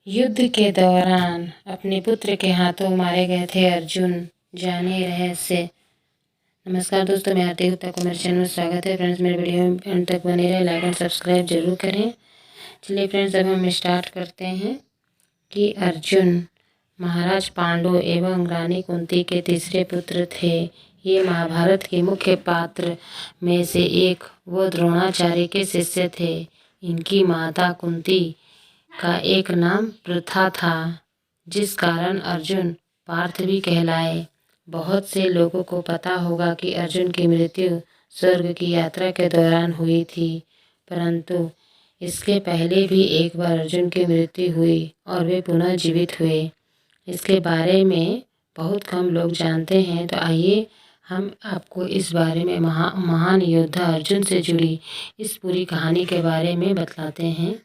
युद्ध के दौरान अपने पुत्र के हाथों मारे गए थे अर्जुन, जानिए रहस्य। नमस्कार दोस्तों, मैं आरती गुप्ता को मेरे चैनल में स्वागत है। फ्रेंड्स, मेरे वीडियो में अंत तक बने रहे, लाइक एंड सब्सक्राइब जरूर करें। चलिए फ्रेंड्स, अब हम स्टार्ट करते हैं कि अर्जुन महाराज पांडु एवं रानी कुंती के तीसरे पुत्र थे। ये महाभारत के मुख्य पात्र में से एक वो द्रोणाचार्य के शिष्य थे। इनकी माता कुंती का एक नाम प्रथा था, जिस कारण अर्जुन पार्थ भी कहलाए। बहुत से लोगों को पता होगा कि अर्जुन की मृत्यु स्वर्ग की यात्रा के दौरान हुई थी, परंतु इसके पहले भी एक बार अर्जुन की मृत्यु हुई और वे पुनः जीवित हुए। इसके बारे में बहुत कम लोग जानते हैं, तो आइए हम आपको इस बारे में महान योद्धा अर्जुन से जुड़ी इस पूरी कहानी के बारे में बतलाते हैं।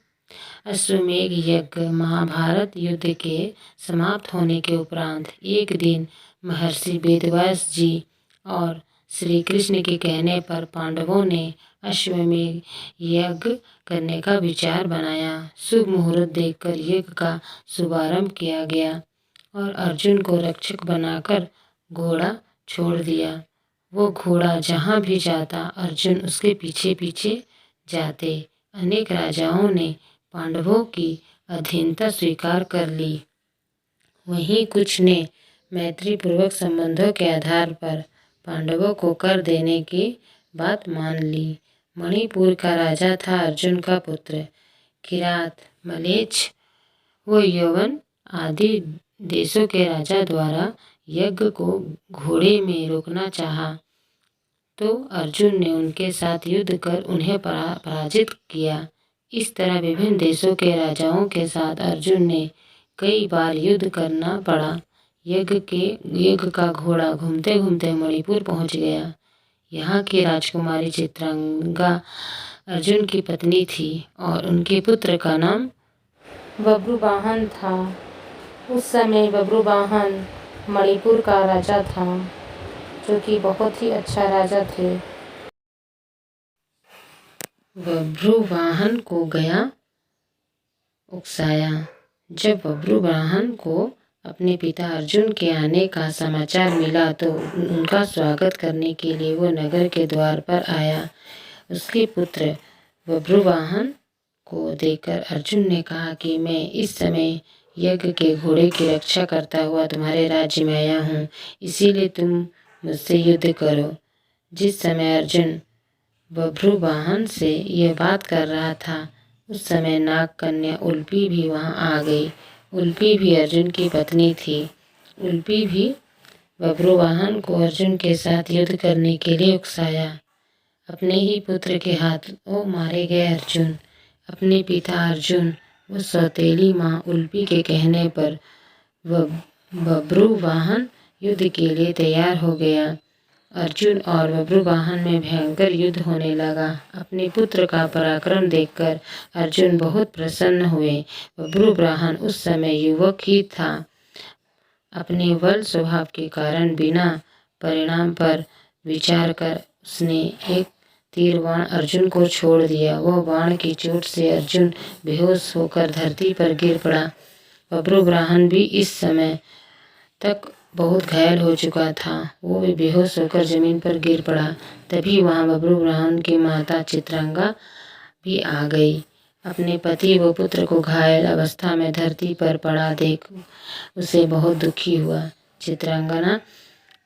अश्वमेध यज्ञ। महाभारत युद्ध के समाप्त होने के उपरांत एक दिन महर्षि वेदव्यास जी और श्री कृष्ण के कहने पर पांडवों ने अश्वमेध यज्ञ करने का विचार बनाया। शुभ मुहूर्त देखकर यज्ञ का शुभारंभ किया गया और अर्जुन को रक्षक बनाकर घोड़ा छोड़ दिया। वो घोड़ा जहाँ भी जाता अर्जुन उसके पीछे पीछे जाते। अनेक राजाओं ने पांडवों की अधीनता स्वीकार कर ली। वहीं कुछ ने मैत्रीपूर्वक संबंधों के आधार पर पांडवों को कर देने की बात मान ली। मणिपुर का राजा था अर्जुन का पुत्र किरात, मलेच्छ व यवन आदि देशों के राजा द्वारा यज्ञ को घोड़े में रोकना चाहा, तो अर्जुन ने उनके साथ युद्ध कर उन्हें पराजित किया। इस तरह विभिन्न देशों के राजाओं के साथ अर्जुन ने कई बार युद्ध करना पड़ा। यज्ञ का घोड़ा घूमते घूमते मणिपुर पहुंच गया। यहाँ की राजकुमारी चित्रांगा अर्जुन की पत्नी थी और उनके पुत्र का नाम बब्रुवाहन था। उस समय बब्रुवाहन मणिपुर का राजा था, जो कि बहुत ही अच्छा राजा थे। बब्रुवाहन को गया उकसाया। जब बब्रुवाहन को अपने पिता अर्जुन के आने का समाचार मिला तो उनका स्वागत करने के लिए वो नगर के द्वार पर आया। उसके पुत्र बब्रुवाहन को देखकर अर्जुन ने कहा कि मैं इस समय यज्ञ के घोड़े की रक्षा करता हुआ तुम्हारे राज्य में आया हूँ, इसीलिए तुम मुझसे युद्ध करो। जिस समय अर्जुन बब्रुवाहन से यह बात कर रहा था, उस समय नाग कन्या उल्पी भी वहां आ गई। उल्पी भी अर्जुन की पत्नी थी। उल्पी भी बब्रुवाहन को अर्जुन के साथ युद्ध करने के लिए उकसाया। अपने ही पुत्र के हाथों मारे गए अर्जुन। अपने पिता अर्जुन व सौतेली माँ उल्पी के कहने पर बब्रुवाहन युद्ध के लिए तैयार हो गया। अर्जुन और बब्रुवाहन में भयंकर युद्ध होने लगा। अपने पुत्र का पराक्रम देखकर अर्जुन बहुत प्रसन्न हुए। बब्रुवाहन उस समय युवक ही था। अपने बल स्वभाव के कारण बिना परिणाम पर विचार कर उसने एक तीर बाण अर्जुन को छोड़ दिया। वह बाण की चोट से अर्जुन बेहोश होकर धरती पर गिर पड़ा। बब्रुवाहन भी इस समय तक बहुत घायल हो चुका था। वो भी बेहोश होकर जमीन पर गिर पड़ा। तभी वहां बब्रुवाहन की माता चित्रांगा भी आ गई। अपने पति व पुत्र को घायल अवस्था में धरती पर पड़ा देख उसे बहुत दुखी हुआ। चित्रांगना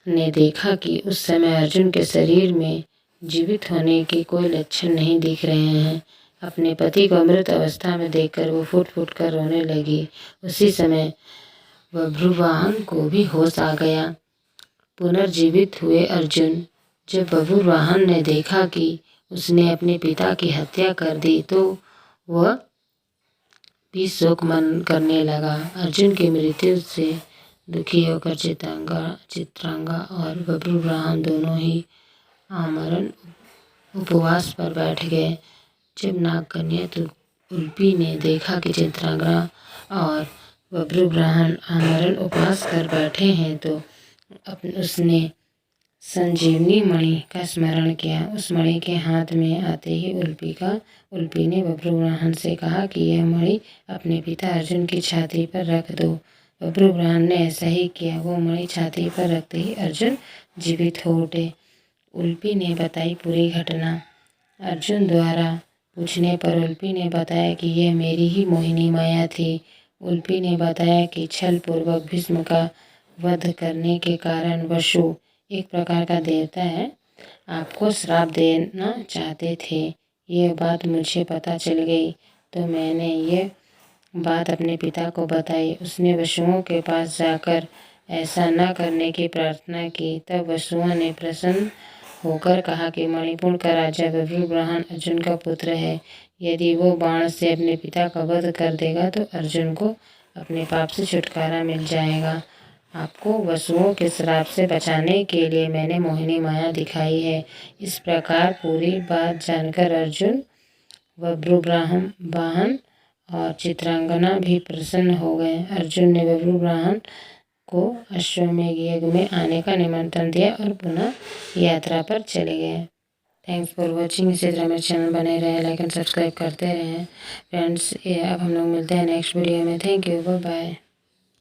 ने देखा कि उस समय अर्जुन के शरीर में जीवित होने के कोई लक्षण नहीं दिख रहे हैं। अपने पति को मृत अवस्था में देखकर वो फूट फूट कर रोने लगी। उसी समय बब्रुवाहन को भी होश आ गया। पुनर्जीवित हुए अर्जुन। जब बब्रुवाहन ने देखा कि उसने अपने पिता की हत्या कर दी, तो वह भी शोक मन करने लगा। अर्जुन की मृत्यु से दुखी होकर चित्रांगा और बब्रुवाहन दोनों ही आमरण उपवास पर बैठ गए। जब नागकन्या उल्पी ने देखा कि चित्रांगा और बब्रुवाहन आमरण उपवास कर बैठे हैं, तो उसने संजीवनी मणि का स्मरण किया। उस मणि के हाथ में आते ही उल्पी ने बब्रुवाहन से कहा कि यह मणि अपने पिता अर्जुन की छाती पर रख दो। बब्रुवाहन ने ऐसा ही किया। वो मणि छाती पर रखते ही अर्जुन जीवित हो उठे। उल्पी ने बताई पूरी घटना। अर्जुन द्वारा पूछने पर उल्पी ने बताया कि यह मेरी ही मोहिनी माया थी। उल्पी ने बताया कि छल पूर्वक भीष्म का वध करने के कारण वसु, एक प्रकार का देवता है, आपको श्राप देना चाहते थे। ये बात मुझे पता चल गई तो मैंने ये बात अपने पिता को बताई। उसने वसुओं के पास जाकर ऐसा न करने की प्रार्थना की। तब वसुओं ने प्रसन्न होकर कहा कि मणिपुर का राजा बब्रुवाहन अर्जुन का पुत्र है। यदि वो बाण से अपने पिता का वध कर देगा तो अर्जुन को अपने पाप से छुटकारा मिल जाएगा। आपको वसुओं के श्राप से बचाने के लिए मैंने मोहिनी माया दिखाई है। इस प्रकार पूरी बात जानकर अर्जुन, बब्रुवाहन और चित्रांगना भी प्रसन्न हो गए। अर्जुन ने बब्रुवाहन को अश्वमेध यज्ञ में आने का निमंत्रण दिया और पुनः यात्रा पर चले गए। Thanks for watching. इसी तरह मेरे चैनल बने रहे, लाइक एंड सब्सक्राइब करते रहें फ्रेंड्स। अब हम लोग मिलते हैं नेक्स्ट वीडियो में। Thank you, bye bye.